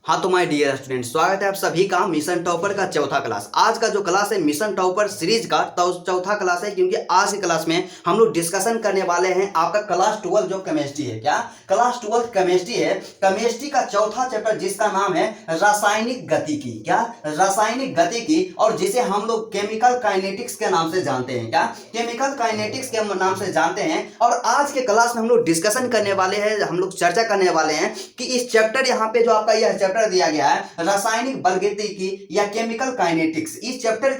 हाँ तो my dear student, स्वागत है आप सभी का मिशन टॉपर का चौथा क्लास। आज का जो क्लास है मिशन टॉपर सीरीज का चौथा क्लास है, क्योंकि आज की क्लास में हम लोग डिस्कशन करने वाले हैं आपका क्लास 12 जो केमिस्ट्री है। क्या क्लास 12 केमिस्ट्री है? केमिस्ट्री का चौथा चैप्टर जिसका नाम है रासायनिक गतिकी। क्या रासायनिक गतिकी, और जिसे हम लोग केमिकल काइनेटिक्स के नाम से जानते हैं। क्या केमिकल काइनेटिक्स के नाम से जानते हैं। और आज के क्लास में हम लोग डिस्कशन करने वाले हैं, हम लोग चर्चा करने वाले हैं कि इस चैप्टर यहाँ पे जो आपका यह चैप्टर दिया गया है रासायनिक बलगतिकी या केमिकल काइनेटिक्स, इस चैप्टर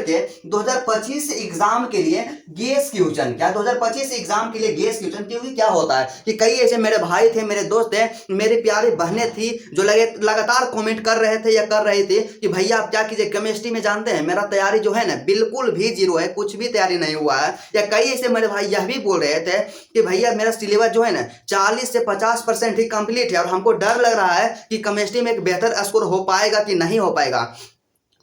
के 2025 एग्जाम के लिए गैस क्वेश्चन। क्या 2025 एग्जाम के लिए गैस क्वेश्चन? क्योंकि क्या होता है कि कई ऐसे मेरे भाई थे, मेरे दोस्त थे, मेरी प्यारी बहनें थी जो लगातार कमेंट कर रहे थे या कर रही थी कि भैया आप क्या कीजिए केमिस्ट्री में। जानते हैं मेरा तैयारी जो है ना बिल्कुल भी जीरो है, कुछ भी तैयारी नहीं हुआ है। या कई ऐसे मेरे भाई यह भी बोल रहे थे कि भैया मेरा सिलेबस जो है ना 40 से 50% ही कंप्लीट है और हमको डर लग रहा है कि केमिस्ट्री में एक बेहतर स्कोर हो पाएगा कि नहीं हो पाएगा।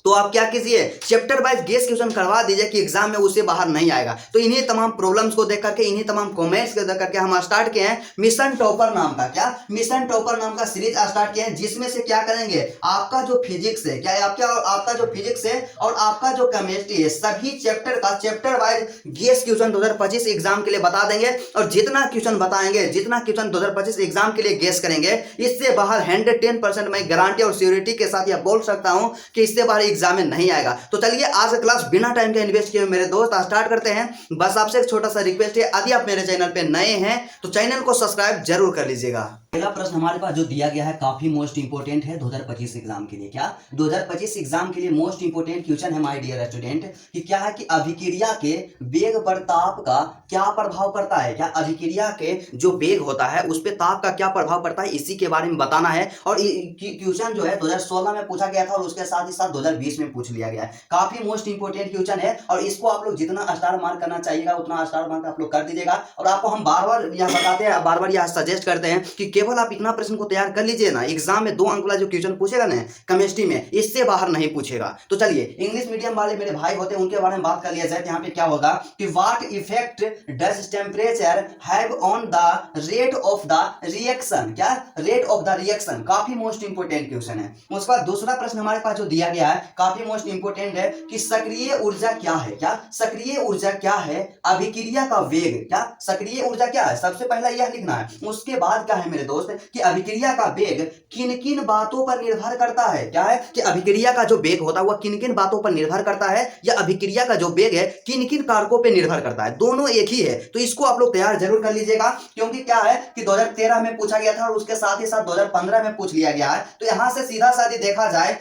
तो आप क्या कीजिए, चैप्टर वाइज गेस क्वेश्चन करवा दीजिए कि एग्जाम में उससे बाहर नहीं आएगा। तो इन्हीं तमाम प्रॉब्लम्स को देख करके, इन्हीं तमाम कमेंट्स को देख करके हम स्टार्ट किए हैं मिशन टॉपर नाम का। क्या मिशन टॉपर नाम का सीरीज स्टार्ट किए हैं, जिसमें से क्या करेंगे, आपका जो फिजिक्स है, क्या आपका जो फिजिक्स है और आपका जो केमिस्ट्री है, सभी चैप्टर का chapter wise guess question 2025 exam के लिए बता देंगे। और जितना क्वेश्चन बताएंगे, जितना क्वेश्चन 2025 एग्जाम के लिए गेस करेंगे, इससे बाहर 110% मैं गारंटी और श्योरिटी के साथ यह बोल सकता हूं कि इससे बाहर एग्जाम में नहीं आएगा। तो चलिए आज का क्लास बिना टाइम के इन्वेस्ट किए मेरे दोस्त स्टार्ट करते हैं। बस आपसे एक छोटा सा रिक्वेस्ट है, यदि आप मेरे चैनल पे नए हैं तो चैनल को सब्सक्राइब जरूर कर लीजिएगा। पहला प्रश्न हमारे पास जो दिया गया है काफी मोस्ट इंपोर्टेंट है 2025 एग्जाम के लिए। क्या 2025 एग्जाम के लिए मोस्ट इंपोर्टेंट क्वेश्चन है माय डियर स्टूडेंट कि क्या है कि अभिक्रिया के वेग पर ताप का क्या प्रभाव पड़ता है। क्या अभिक्रिया के जो वेग होता है उस पर ताप का क्या प्रभाव पड़ता है, इसी के बारे में बताना है। और क्वेश्चन जो है 2016 में पूछा गया था और उसके साथ ही साथ 2020 में पूछ लिया गया है। काफी मोस्ट इंपोर्टेंट क्वेश्चन है और इसको आप लोग जितना स्टार मार्क करना चाहिएगा उतना स्टार मार्क आप लोग कर दीजिएगा। और आपको हम बार बार यह बताते हैं, बार बार यह सजेस्ट करते हैं कि केवल आप इतना प्रश्न को तैयार कर लीजिए ना, एग्जाम में 2 अंक वाला जो क्वेश्चन पूछेगा ना केमिस्ट्री में, इससे बाहर नहीं पूछेगा। तो चलिए इंग्लिश मीडियम वाले मेरे भाई होते हैं उनके बारे में बात कर लिया जाए। यहाँ पे क्या होगा कि what effect does temperature have on the rate of the reaction. क्या रेट ऑफ द रिएक्शन, काफी मोस्ट इंपोर्टेंट क्वेश्चन है। उसके बाद दूसरा प्रश्न हमारे पास जो दिया गया है काफी मोस्ट इंपोर्टेंट है कि सक्रिय ऊर्जा क्या है। क्या सक्रिय ऊर्जा क्या है, अभिक्रिया का वेग। क्या सक्रिय ऊर्जा क्या है, सबसे पहला यह लिखना है। उसके बाद क्या है मेरे दोस्त कि अभिक्रिया का वेग किन किन बातों पर निर्भर करता है। क्या है कि अभिक्रिया का जो वेग होता है वह किन किन बातों पर निर्भर करता है, या अभिक्रिया का जो वेग है किन किन कारकों पर निर्भर करता है। दोनों एक ही है, तो इसको आप लोग तैयार जरूर कर लीजिएगा। क्योंकि क्या है कि 2013 में पूछा गया था और उसके साथ ही साथ 2015 में पूछ लिया गया है। तो यहां से सीधा साधी देखा जाए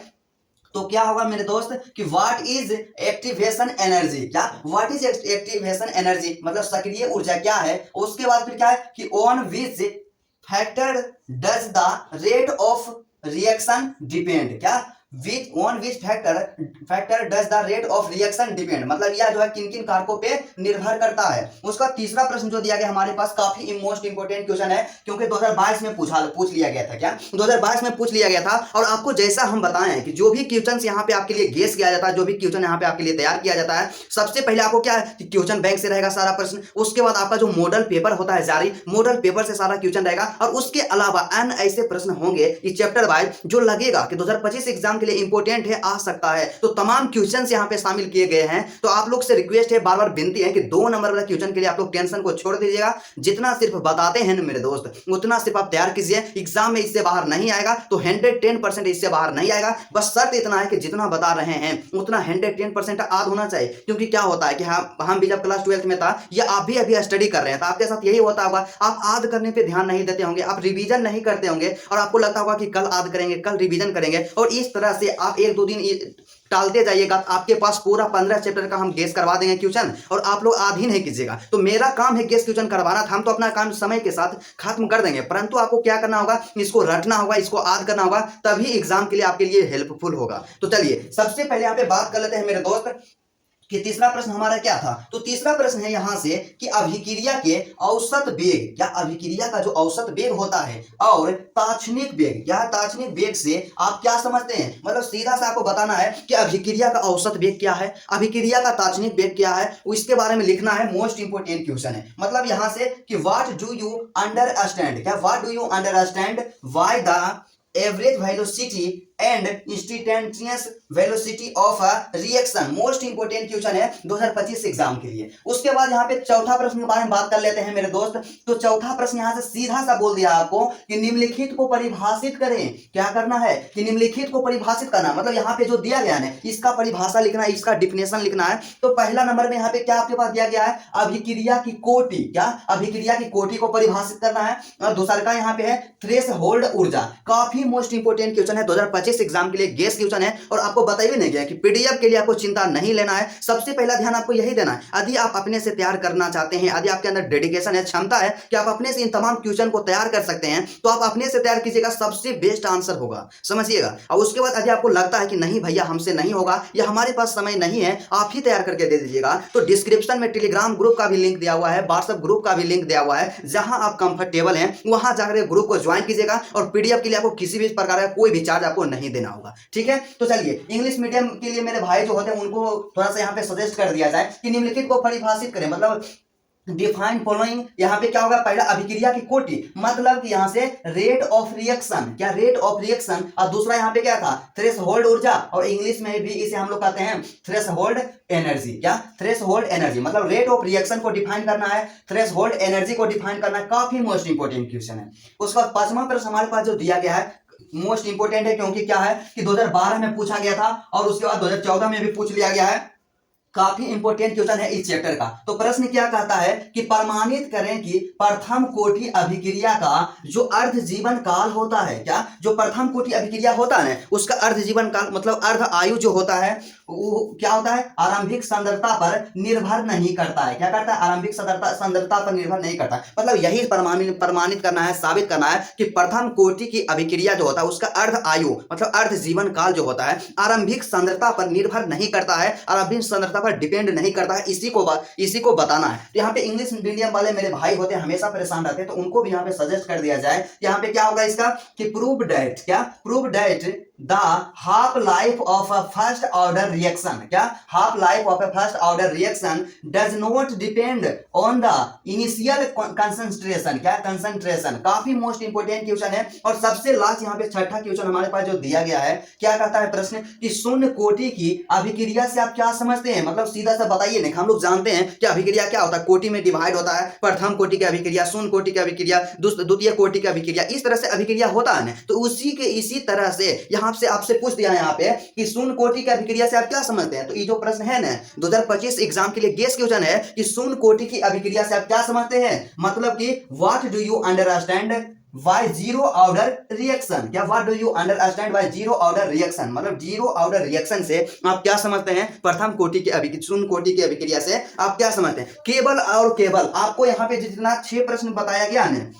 तो क्या होगा मेरे दोस्त कि व्हाट इज एक्टिवेशन एनर्जी। क्या व्हाट इज एक्टिवेशन एनर्जी मतलब सक्रिय ऊर्जा क्या है। उसके बाद फिर क्या है कि on which factor does the rate of reaction depend. क्या on which factor does the rate of reaction depend, मतलब यह जो है किन किन कारकों पे निर्भर करता है। उसका तीसरा प्रश्न जो दिया गया हमारे पास काफी मोस्ट इंपोर्टेंट क्वेश्चन है, क्योंकि 2022 में पूछ लिया गया था। क्या 2022 में पूछ लिया गया था। और आपको जैसा हम बताएं कि जो भी क्वेश्चन यहाँ पे आपके लिए गेस किया जाता है, जो भी क्वेश्चन यहाँ पे आपके लिए तैयार किया जाता है, सबसे पहले आपको क्या है क्वेश्चन बैंक से रहेगा सारा प्रश्न। उसके बाद आपका जो मॉडल पेपर होता है जारी, मॉडल पेपर से सारा क्वेश्चन रहेगा। और उसके अलावा अन्य ऐसे प्रश्न होंगे इस चैप्टर वाइज जो लगेगा कि 2025 एग्जाम के लिए इंपोर्टेंट है, आ सकता है। तो तमाम क्वेश्चंस यहां पे शामिल किए गए हैं। तो आप लोग से रिक्वेस्ट है, बार बार विनती है कि 2 नंबर वाला क्वेश्चन के लिए आप लोग टेंशन को छोड़ दीजिएगा। जितना सिर्फ बताते हैं ना मेरे दोस्त उतना सिर्फ आप तैयार कीजिए। एग्जाम में इससे बाहर नहीं आएगा तो 110% इससे बाहर नहीं आएगा। बस शर्त इतना है कि जितना बता रहे हैं उतना 110% याद होना चाहिए। क्योंकि क्या होता है कि हम भी जब क्लास 12 में था या आप भी अभी स्टडी कर रहे हैं तो आपके साथ यही होता होगा, आप याद करने पे ध्यान नहीं देते होंगे, आप रिवीजन नहीं करते होंगे और आपको लगता होगा कि कल याद करेंगे, कल रिवीजन करेंगे। और इस तरह से आप 1-2 दिन टालते जाइएगा, आपके पास पूरा 15 चैप्टर का हम गेस करवा देंगे क्वेश्चन और आप लोग याद ही नहीं कीजिएगा। तो मेरा काम है गेस क्वेश्चन करवाना था, हम तो अपना काम समय के साथ खत्म कर देंगे, परंतु आपको क्या करना होगा, इसको रटना होगा, इसको याद करना होगा, तभी एग्जाम के लिए आपके लिए हेल्पफुल होगा। तो चलिए सबसे पहले यहाँ पे बात कर लेते हैं मेरे दोस्त कि तीसरा प्रश्न हमारा क्या था। तो तीसरा प्रश्न है यहां से कि अभिक्रिया के औसत वेग, क्या अभिक्रिया का जो औसत वेग होता है और ताक्षणिक वेग, क्या ताक्षणिक वेग से आप क्या समझते हैं। मतलब सीधा सा आपको बताना है कि अभिक्रिया का औसत वेग क्या है, अभिक्रिया का ताक्षणिक वेग क्या है, इसके बारे में लिखना है। मोस्ट इंपोर्टेंट क्वेश्चन है। मतलब यहां से कि व्हाट डू यू अंडरस्टैंड, क्या what do you understand why the average velocity and instantaneous velocity of a reaction. Most important question है 2025 एग्जाम के लिए। उसके बाद यहाँ पे चौथा प्रश्न के बारे में बात कर लेते हैं मेरे दोस्त। तो चौथा प्रश्न यहाँ से सीधा सा बोल दिया आपको कि निम्नलिखित को परिभाषित करें। क्या करना है कि निम्नलिखित को परिभाषित करना, मतलब यहाँ पे जो दिया गया है इसका परिभाषा लिखना है, इसका डिफिनेशन लिखना है। तो पहला नंबर में यहाँ पे क्या आपके पास दिया गया है, अभिक्रिया की कोटि। क्या अभिक्रिया की कोटि को परिभाषित करना है। और दूसरा का यहाँ पे है थ्रेशहोल्ड ऊर्जा। काफी मोस्ट इंपोर्टेंट क्वेश्चन है 2025 एग्जाम के लिए, गेस क्वेश्चन है। और आपको बताइए नहीं गया कि पीडीएफ के लिए आपको चिंता नहीं लेना है, सबसे पहला ध्यान आपको यही देना है। यदि आप अपने से तैयार करना चाहते हैं, यदि आपके अंदर डेडिकेशन है, क्षमता है कि आप अपने से इन तमाम क्वेश्चन को तैयार कर सकते हैं, तो आप अपने से तैयार कीजिएगा, सबसे बेस्ट आंसर होगा, समझिएगा। और उसके बाद यदि आपको लगता है कि नहीं भैया हमसे नहीं होगा या हमारे पास समय नहीं है, आप ही तैयार करके दे दीजिएगा, तो डिस्क्रिप्शन में टेलीग्राम ग्रुप का भी लिंक दिया हुआ है, व्हाट्सएप ग्रुप का भी लिंक दिया हुआ है। जहां आप कंफर्टेबल हैं वहां जाकर ग्रुप को ज्वाइन कीजिएगा। और पीडीएफ के लिए आपको किसी भी प्रकार का कोई भी चार्ज आपको नहीं देना होगा, ठीक है। तो चलिए इंग्लिश मीडियम के लिए मेरे भाई जो होते हैं उनको थोड़ा सा यहाँ पे सजेस्ट कर दिया जाए कि निम्नलिखित को परिभाषित करें, मतलब डिफाइन फॉलोइंग। यहाँ पे क्या होगा, पहला अभिक्रिया की कोटि, मतलब कि यहाँ से रेट ऑफ रिएक्शन, क्या रेट ऑफ रिएक्शन। और दूसरा यहाँ पे क्या था, थ्रेशहोल्ड ऊर्जा, और इंग्लिश में भी इसे हम लोग कहते हैं थ्रेशहोल्ड एनर्जी। क्या थ्रेशहोल्ड एनर्जी, मतलब रेट ऑफ रिएक्शन को डिफाइन करना है, थ्रेशहोल्ड एनर्जी को डिफाइन करना है। काफी मोस्ट इंपोर्टेंट क्वेश्चन है। उसका पांचवा प्रश्न हमारे पास जो दिया गया है मोस्ट इंपोर्टेंट है, क्योंकि क्या है कि 2012 में पूछा गया था और उसके बाद 2014 में भी पूछ लिया गया है। काफी इंपोर्टेंट क्वेश्चन है इस चैप्टर का। तो प्रश्न क्या कहता है कि प्रमाणित करें कि प्रथम कोटि अभिक्रिया का जो अर्ध जीवन काल होता है, क्या जो प्रथम कोटि अभिक्रिया होता है उसका अर्ध जीवन काल मतलब अर्ध आयु जो होता है वो क्या होता है, आरंभिक सांद्रता पर निर्भर नहीं करता है। क्या करता है, आरंभिक सांद्रता पर निर्भर नहीं करता है। मतलब यही प्रमाणित करना है, साबित करना है कि प्रथम कोटि की अभिक्रिया जो होता है उसका अर्ध आयु मतलब अर्ध जीवन काल जो होता है आरंभिक सांद्रता पर निर्भर नहीं करता है, आरंभिक सांद्रता पर डिपेंड नहीं करता है। इसी को बताना है। तो यहाँ पे इंग्लिश मीडियम वाले मेरे भाई होते हैं, हमेशा परेशान रहते हैं, तो उनको भी यहाँ पे सजेस्ट कर दिया जाए। यहाँ पे क्या होगा इसका कि प्रूव दैट, क्या prove that the half life of a first order reaction, क्या half life of a first order reaction does not depend on the initial concentration, क्या कंसंट्रेशन। काफी मोस्ट इंपोर्टेंट क्वेश्चन है। और सबसे लास्ट यहाँ पे छठा क्वेश्चन हमारे पास जो दिया गया है, क्या कहता है प्रश्न कि शून्य कोटि की अभिक्रिया से आप क्या समझते हैं, मतलब सीधा सा बताइए नहीं। हम लोग जानते हैं कि अभिक्रिया क्या होता है, कोटि में डिवाइड होता है, प्रथम कोटि की अभिक्रिया, शून्य कोटि की अभिक्रिया, द्वितीय कोटि की अभिक्रिया, इस तरह से अभिक्रिया होता है ना। तो इसी तरह से यहाँ से आपसे पूछ दिया है यहाँ पे कि शून्य कोटि की अभिक्रिया से आप क्या समझते हैं। तो ये जो प्रश्न है ना 2025 एग्जाम के लिए गेस क्वेश्चन है कि शून्य कोटि की अभिक्रिया से आप क्या समझते हैं, मतलब कि what do you understand why zero order reaction, क्या what do you understand why zero order reaction, मतलब जीरो ऑर्डर रिएक्शन से आप क्या समझते हैं, प्रथम कोटि की अभिक्रिया, शून्य कोटि की अभिक्रिया से आप क्या समझते हैं। केवल और केवल आपको यहाँ पे जितना 6 प्रश्न बताया गया है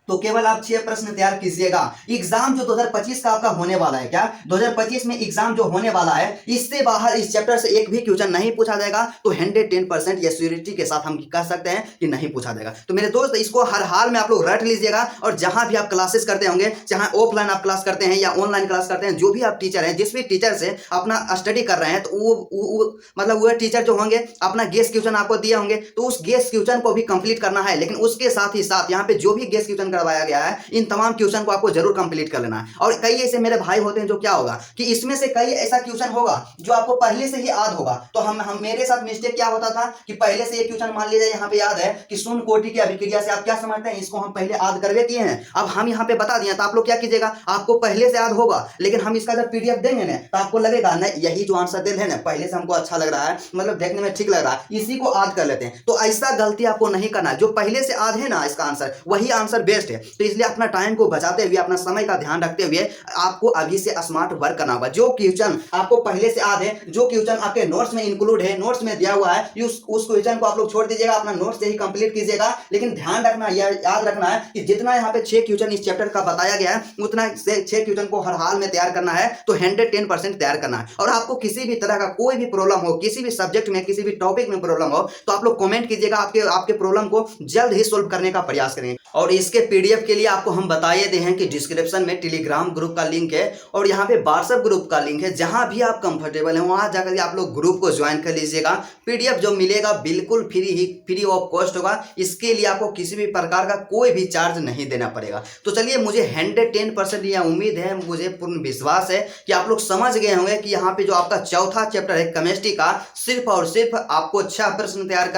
तो केवल आप 6 प्रश्न तैयार कीजिएगा। एग्जाम जो 2025 का आपका होने वाला है, क्या 2025 में एग्जाम जो होने वाला है इससे बाहर इस चैप्टर से एक भी क्वेश्चन नहीं पूछा जाएगा। तो 110% या श्योरिटी के साथ हम कह सकते हैं कि नहीं पूछा जाएगा। तो मेरे दोस्त इसको हर हाल में आप लोग रट लीजिएगा। और जहां भी आप क्लासेस करते होंगे, चाहे ऑफलाइन आप क्लास करते हैं या ऑनलाइन क्लास करते हैं, जो भी आप टीचर हैं, जिस भी टीचर से अपना स्टडी कर रहे हैं, तो वो मतलब वह टीचर जो होंगे अपना गेस क्वेश्चन आपको दिए होंगे, तो उस गेस क्वेश्चन को भी कंप्लीट करना है। लेकिन उसके साथ ही साथ यहाँ पे जो भी गेस क्वेश्चन करवाया गया है इन तमाम क्वेश्चन को आपको जरूर कंप्लीट कर लेना है। और कई ऐसे मेरे भाई होते हैं जो क्या होगा कि इसमें से कई ऐसा क्वेश्चन होगा जो आपको पहले से ही याद होगा। तो हम मेरे साथ मिस्टेक क्या होता था कि पहले से ये क्वेश्चन मान लीजिए यहाँ पे याद है कि शून्य कोटि की अभिक्रिया से आप क्या समझते हैं, इसको हम पहले याद करवे किए हैं, अब हम यहाँ पे बता दिए। तो आप लोग क्या कीजिएगा, आपको पहले से याद होगा, लेकिन हम इसका जब पीडीएफ देंगे ना तो आपको लगेगा ना यही जो आंसर दे रहे हैं पहले से हमको अच्छा लग रहा है, मतलब देखने में ठीक लग रहा है, इसी को याद कर लेते हैं। तो ऐसा गलती आपको नहीं करना, जो पहले से याद है ना इसका आंसर वही आंसर बेस्ट है। तो इसलिए अपना टाइम को बचाते हुए, अपना समय का ध्यान रखते हुए आपको अभी से स्मार्ट वर्क करना होगा। जो क्वेश्चन आपको पहले से याद है, जो क्वेश्चन आपके नोट्स में इंक्लूड है, नोट्स में दिया हुआ है, उस क्वेश्चन को आप लोग छोड़ दीजिएगा, अपना नोट्स से ही कंप्लीट कीजिएगा। लेकिन ध्यान रखना, यह याद रखना है कि जितना यहाँ पे 6 क्वेश्चन इस चैप्टर का बताया गया है उतना 6 क्वेश्चन को हर हाल में तैयार करना है। तो 110% तैयार करना है। और आपको किसी भी तरह का कोई भी प्रॉब्लम हो, किसी भी सब्जेक्ट में, किसी भी टॉपिक में प्रॉब्लम हो, तो आप लोग कमेंट कीजिएगा, आपके प्रॉब्लम को जल्द ही सोल्व करने का प्रयास करेंगे। और इसके पीडीएफ के लिए आपको हम बताए दे हैं कि डिस्क्रिप्शन में टेलीग्राम ग्रुप का लिंक है और यहाँ पे व्हाट्सएप ग्रुप का लिंक है। जहाँ भी आप कंफर्टेबल हैं वहाँ जाकर के आप लोग ग्रुप को ज्वाइन कर लीजिएगा। पीडीएफ जो मिलेगा बिल्कुल फ्री ऑफ कॉस्ट होगा। इसके लिए आपको किसी भी प्रकार का कोई भी चार्ज नहीं देना पड़ेगा। तो चलिए, मुझे 110% यह उम्मीद है, मुझे पूर्ण विश्वास है कि आप लोग समझ गए होंगे कि यहाँ पे जो आपका चौथा चैप्टर है केमिस्ट्री का, सिर्फ और सिर्फ आपको 6 प्रश्न तैयार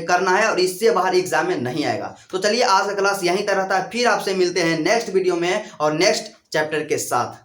करना है और इससे बाहर एग्जाम में नहीं आएगा। तो चलिए, आज का क्लास यहीं तक रहता है। फिर आपसे मिलते हैं नेक्स्ट वीडियो में और नेक्स्ट चैप्टर के साथ।